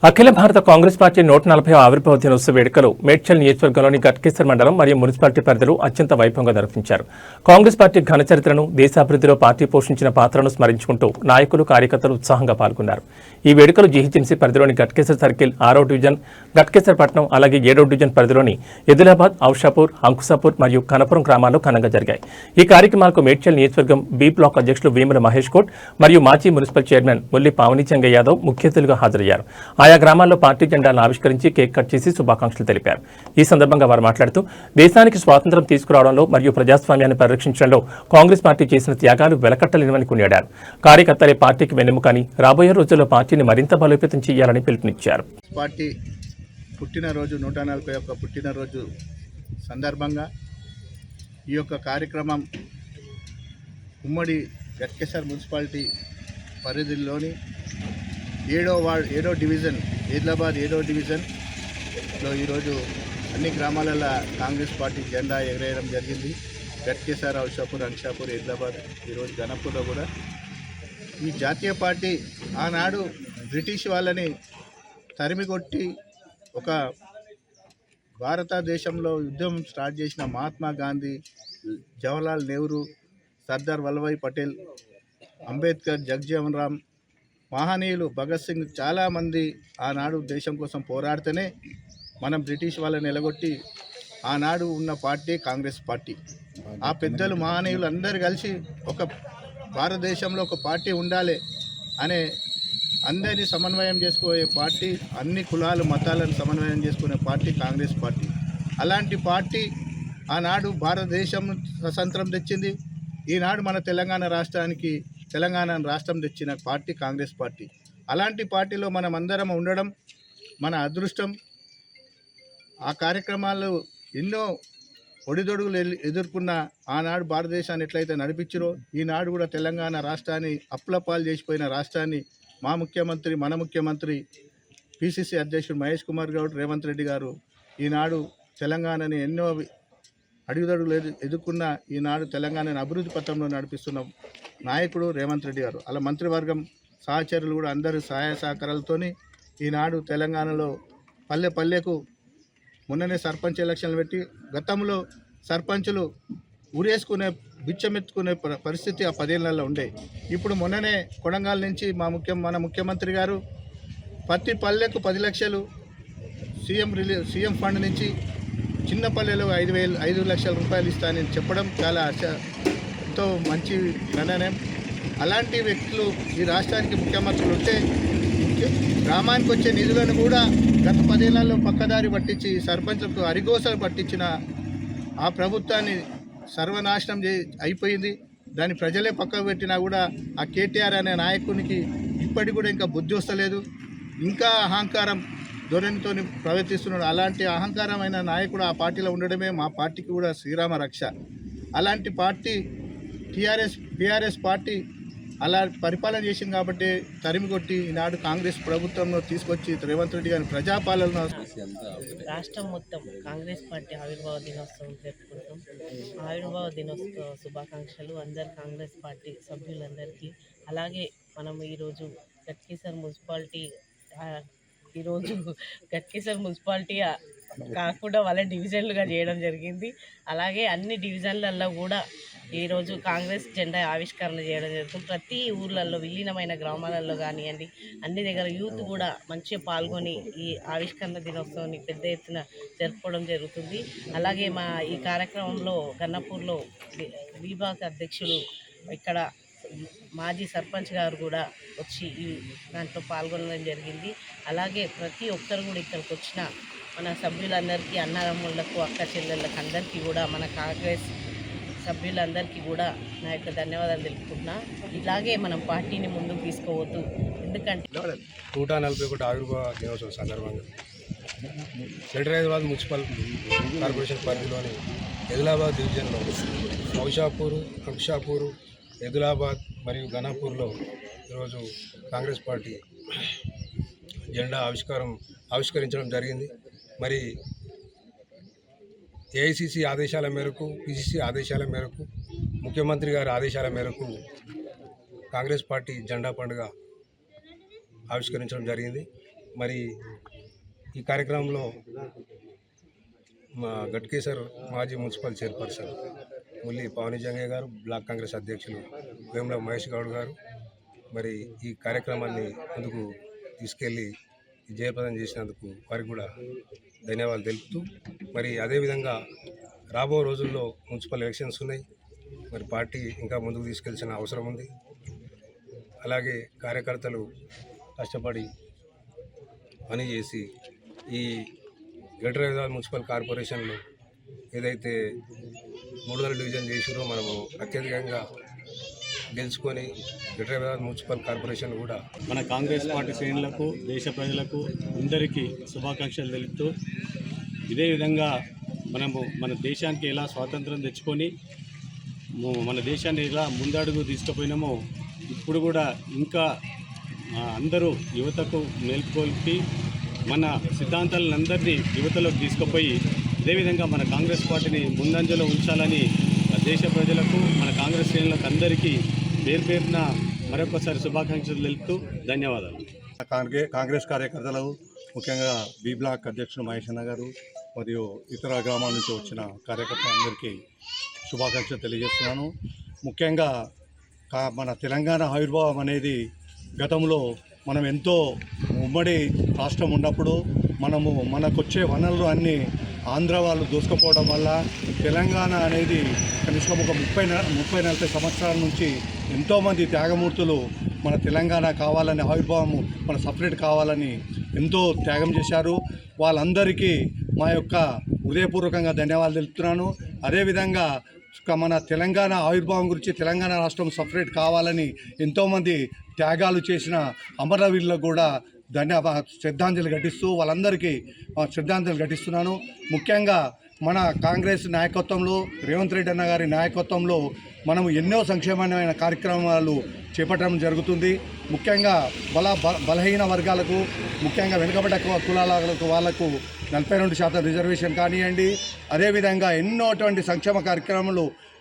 అఖిల భారత కాంగ్రెస్ పార్టీ 140వ ఆవిర్భావ దినోత్సవ వేడుకలు మేడ్చల్ నియోజకవర్గంలోని గట్కేసర్ మండలం మరియు మున్సిపాలిటీ పరిధిలో అత్యంత వైభవంగా నిర్వహించారు. కాంగ్రెస్ పార్టీ ఘన చరిత్రను, దేశాభివృద్ధిలో పార్టీ పోషించిన పాత్రను స్మరించుకుంటూ నాయకులు, కార్యకర్తలు ఉత్సాహంగా పాల్గొన్నారు. ఈ వేడుకలు జీహెచ్ఎంసీ పరిధిలోని గట్కేసర్ సర్కిల్, 6వ డివిజన్, గట్కేసర్ పట్టణం, అలాగే 7వ డివిజన్ పరిధిలోని ఎదిలాబాద్, ఔషాపూర్, అంకుసాపూర్ మరియు కనపురం గ్రామాల్లో ఘనంగా జరిగాయి. ఈ కార్యక్రమాలకు మేడ్చల్ నియోజకవర్గం బి బ్లాక్ అధ్యక్షులు వేముల మహేష్ కోట్ మరియు మాజీ మున్సిపల్ చైర్మన్ ముల్లి పావని చెంగ యాదవ్ ముఖ్య అతిథులుగా హాజరయ్యారు. ఆయా గ్రామాల్లో పార్టీ జెండాలను ఆవిష్కరించి కేక్ కట్ చేసి శుభాకాంక్షలు తెలిపారు. ఈ సందర్భంగా వారు మాట్లాడుతూ దేశానికి స్వాతంత్ర్యం తీసుకురావడంలో మరియు ప్రజాస్వామ్యాన్ని పరిరక్షించడంలో కాంగ్రెస్ పార్టీ చేసిన త్యాగాలు వెలకట్టలేనివని కొనియాడారు. కార్యకర్తలే పార్టీకి వెన్నెముకని, రాబోయే రోజుల్లో పార్టీని మరింత బలోపేతం చేయాలని పిలుపునిచ్చారు. పార్టీ పుట్టినరోజు 141 పుట్టినరోజు సందర్భంగా ఈ యొక్క కార్యక్రమం ఉమ్మడి గట్కేసర్ మున్సిపాలిటీ పరిధిలోని 7వ డివిజన్, ఆదిలాబాద్ 7వ డివిజన్లో ఈరోజు అన్ని గ్రామాలలో కాంగ్రెస్ పార్టీ జెండా ఎగరేయడం జరిగింది. గట్కేసర్, ఔషాపూర్, అంక్షాపూర్, ఆదిలాబాద్, ఈరోజు గణపూర్లో కూడా ఈ జాతీయ పార్టీ ఆనాడు బ్రిటిష్ వాళ్ళని తరిమికొట్టి ఒక భారతదేశంలో యుద్ధం స్టార్ట్ చేసిన మహాత్మా గాంధీ, జవహర్లాల్ నెహ్రూ, సర్దార్ వల్లభాయ్ పటేల్, అంబేద్కర్, జగజీవన్ రామ్, మహనీయులు, భగత్ సింగ్ చాలామంది ఆనాడు దేశం కోసం పోరాడితేనే మనం బ్రిటిష్ వాళ్ళని ఎలగొట్టి ఆనాడు ఉన్న పార్టీ కాంగ్రెస్ పార్టీ. ఆ పెద్దలు, మహనీయులు అందరూ కలిసి ఒక భారతదేశంలో ఒక పార్టీ ఉండాలి అనే అందరినీ సమన్వయం చేసుకునే పార్టీ, అన్ని కులాలు, మతాలను సమన్వయం చేసుకునే పార్టీ కాంగ్రెస్ పార్టీ. అలాంటి పార్టీ ఆనాడు భారతదేశం స్వతంత్రం తెచ్చింది. ఈనాడు మన తెలంగాణ రాష్ట్రం తెచ్చిన పార్టీ కాంగ్రెస్ పార్టీ. అలాంటి పార్టీలో మనం అందరం ఉండడం మన అదృష్టం. ఆ కార్యక్రమాలు ఎన్నో ఒడిదొడుగులు ఎదుర్కొన్న ఆనాడు భారతదేశాన్ని ఎట్లయితే నడిపించారో ఈనాడు కూడా తెలంగాణ రాష్ట్రాన్ని అప్పులపాలు చేసిపోయిన రాష్ట్రాన్ని మన ముఖ్యమంత్రి పిసిసి అధ్యక్షుడు మహేష్ కుమార్ గౌడ్, రేవంత్ రెడ్డి గారు ఈనాడు తెలంగాణని ఎన్నో అడుగుదడుగులు ఎదుర్కొన్న ఈనాడు తెలంగాణను అభివృద్ధి పథంలో నడిపిస్తున్న నాయకుడు రేవంత్ రెడ్డి గారు. అలా మంత్రివర్గం సహచరులు కూడా అందరూ సహాయ సహకారాలతోని ఈనాడు తెలంగాణలో పల్లె పల్లెకు మొన్ననే సర్పంచ్ ఎలక్షన్లు పెట్టి గతంలో సర్పంచులు ఉరేసుకునే, బిచ్చమెత్తుకునే పరిస్థితి ఆ 10 ఏళ్లలో ఉండే. ఇప్పుడు మొన్ననే కొడంగల్ నుంచి మన ముఖ్యమంత్రి గారు ప్రతి పల్లెకు 10 లక్షలు సీఎం ఫండ్ నుంచి చిన్న పల్లెలో 5 లక్షల రూపాయలు ఇస్తానని చెప్పడం చాలా ఎంతో మంచి నిర్ణయం. అలాంటి వ్యక్తులు ఈ రాష్ట్రానికి ముఖ్యమంత్రులు ఉంటే గ్రామానికి వచ్చే నిధులను కూడా గత 10 ఏళ్లలో పక్కదారి పట్టించి సర్పంచులకు అరిగోసలు పట్టించిన ఆ ప్రభుత్వాన్ని సర్వనాశనం అయిపోయింది. దాన్ని ప్రజలే పక్కకు పెట్టినా కూడా ఆ కేటీఆర్ అనే నాయకునికి ఇప్పటికి కూడా ఇంకా బుద్ధి వస్తలేదు. ఇంకా అహంకారం ధోరణితో ప్రవర్తిస్తున్నాడు. అలాంటి అహంకారమైన నాయకుడు ఆ పార్టీలో ఉండడమే మా పార్టీకి కూడా శ్రీరామ రక్ష. అలాంటి పార్టీ టీఆర్ఎస్ పార్టీ అలా పరిపాలన చేసింది కాబట్టి తరిమి కొట్టి ఈనాడు కాంగ్రెస్ ప్రభుత్వంలో తీసుకొచ్చి రేవంత్ రెడ్డి గారి ప్రజాపాలన రాష్ట్రం మొత్తం కాంగ్రెస్ పార్టీ ఆవిర్భావ దినోత్సవం జరుపుకుంటాం. ఆవిర్భావ దినోత్సవ శుభాకాంక్షలు అందరు కాంగ్రెస్ పార్టీ సభ్యులందరికీ. అలాగే మనం ఈరోజు గట్కేసర్ మున్సిపాలిటీ కాకుండా వాళ్ళ డివిజన్లుగా చేయడం జరిగింది. అలాగే అన్ని డివిజన్లలో కూడా ఈరోజు కాంగ్రెస్ జెండా ఆవిష్కరణ చేయడం జరుగుతుంది. ప్రతి ఊర్లలో, విలీనమైన గ్రామాలలో కానివ్వండి, అన్ని దగ్గర యూత్ కూడా మంచిగా పాల్గొని ఈ ఆవిష్కరణ దినోత్సవాన్ని పెద్ద ఎత్తున జరుపుకోవడం జరుగుతుంది. అలాగే ఈ కార్యక్రమంలో గన్నపూర్లో విభాగ అధ్యక్షులు, ఇక్కడ మాజీ సర్పంచ్ గారు కూడా వచ్చి ఈ దాంట్లో పాల్గొనడం జరిగింది. అలాగే ప్రతి ఒక్కరు కూడా ఇక్కడికి వచ్చిన మన సభ్యులందరికీ, అన్నదమ్ములకు, అక్క చెల్లెళ్ళకి అందరికీ కూడా, మన కాంగ్రెస్ సభ్యులందరికీ కూడా నా యొక్క ధన్యవాదాలు తెలుపుకుంటున్నా. ఇలాగే మనం పార్టీని ముందుకు తీసుకోవద్దు. ఎందుకంటే 141 ఆవిర్భావ దినోత్సవం సందర్భంగా గ్రేటర్ హైదరాబాద్ మున్సిపల్ కార్పొరేషన్ పరిధిలోని ఆదిలాబాద్ డివిజన్లో ఔషాపూర్, అంక్షాపూర్, ఆదిలాబాద్ మరియు గణపూర్లో ఈరోజు కాంగ్రెస్ పార్టీ జెండా ఆవిష్కరించడం జరిగింది. మరి ఏఐసిసి ఆదేశాల మేరకు, పిసిసి ఆదేశాల మేరకు, ముఖ్యమంత్రి గారి ఆదేశాల మేరకు కాంగ్రెస్ పార్టీ జెండా పండుగ ఆవిష్కరించడం జరిగింది. మరి ఈ కార్యక్రమంలో మా గట్కేసర్ మాజీ మున్సిపల్ చైర్పర్సన్ ముల్లి పవని జంగయ్య గారు, బ్లాక్ కాంగ్రెస్ అధ్యక్షులు వేముల మహేష్ గౌడ్ గారు మరి ఈ కార్యక్రమాన్ని ముందుకు తీసుకెళ్ళి జయప్రదం చేసినందుకు వారికి కూడా ధన్యవాదాలు తెలుపుతూ మరి అదేవిధంగా రాబో రోజుల్లో మున్సిపల్ ఎలక్షన్స్ ఉన్నాయి. మరి పార్టీ ఇంకా ముందుకు తీసుకెళ్లాల్సిన అవసరం ఉంది. అలాగే కార్యకర్తలు కష్టపడి పనిచేసి ఈ గ్రేటర్ హైదరాబాద్ మున్సిపల్ కార్పొరేషన్లో ఏదైతే 300 డివిజన్ చేసిరో మనము అత్యధికంగా గెలుచుకొని గ్రేటర్ హైదరాబాద్ మున్సిపల్ కార్పొరేషన్ కూడా మన కాంగ్రెస్ పార్టీ శ్రేణులకు, దేశ ప్రజలకు అందరికీ శుభాకాంక్షలు తెలుపుతూ ఇదే విధంగా మనము మన దేశానికి ఎలా స్వాతంత్రం తెచ్చుకొని మన దేశాన్ని ఎలా ముందడుగు తీసుకుపోయినామో ఇప్పుడు కూడా ఇంకా అందరూ యువతకు మేల్కొల్పి మన సిద్ధాంతాలందరినీ యువతలోకి తీసుకుపోయి అదేవిధంగా మన కాంగ్రెస్ పార్టీని ముందంజలో ఉంచాలని దేశ ప్రజలకు, మన కాంగ్రెస్ శ్రేణులకు అందరికీ పేరున మరొకసారి శుభాకాంక్షలు తెలుపుతూ ధన్యవాదాలు. కాంగ్రెస్ కార్యకర్తలు, ముఖ్యంగా బి బ్లాక్ అధ్యక్షుడు మహేష్ అన్న గారు మరియు ఇతర గ్రామాల నుంచి వచ్చిన కార్యకర్తలందరికీ శుభాకాంక్షలు తెలియజేస్తున్నాను. ముఖ్యంగా మన తెలంగాణ ఆవిర్భావం అనేది గతంలో మనం ఎంతో ఉమ్మడి రాష్ట్రం ఉన్నప్పుడు మనకొచ్చే వనరులు అన్నీ ఆంధ్ర వాళ్ళు దూసుకుపోవడం వల్ల తెలంగాణ అనేది కనీసం ఒక 30-40 సంవత్సరాల నుంచి ఎంతోమంది త్యాగమూర్తులు మన తెలంగాణ కావాలని, ఆవిర్భావము మన సపరేట్ కావాలని ఎంతో త్యాగం చేశారు. వాళ్ళందరికీ మా యొక్క హృదయపూర్వకంగా ధన్యవాదాలు తెలుపుతున్నాను. అదేవిధంగా మన తెలంగాణ ఆవిర్భావం గురించి, తెలంగాణ రాష్ట్రం సపరేట్ కావాలని ఎంతోమంది త్యాగాలు చేసిన అమరవీరులకు కూడా శ్రద్ధాంజలి ఘటిస్తూ వాళ్ళందరికీ శ్రద్ధాంజలి ఘటిస్తున్నాను. ముఖ్యంగా మన కాంగ్రెస్ నాయకత్వంలో, రేవంత్ రెడ్డి అన్న గారి నాయకత్వంలో మనము ఎన్నో సంక్షేమమైన కార్యక్రమాలు చేపట్టడం జరుగుతుంది. ముఖ్యంగా బలహీన వర్గాలకు, ముఖ్యంగా వెనుకబడ్డ కులాలకు వాళ్లకు 42% రిజర్వేషన్ కానివ్వండి, అదేవిధంగా ఎన్నోటువంటి సంక్షేమ కార్యక్రమాలు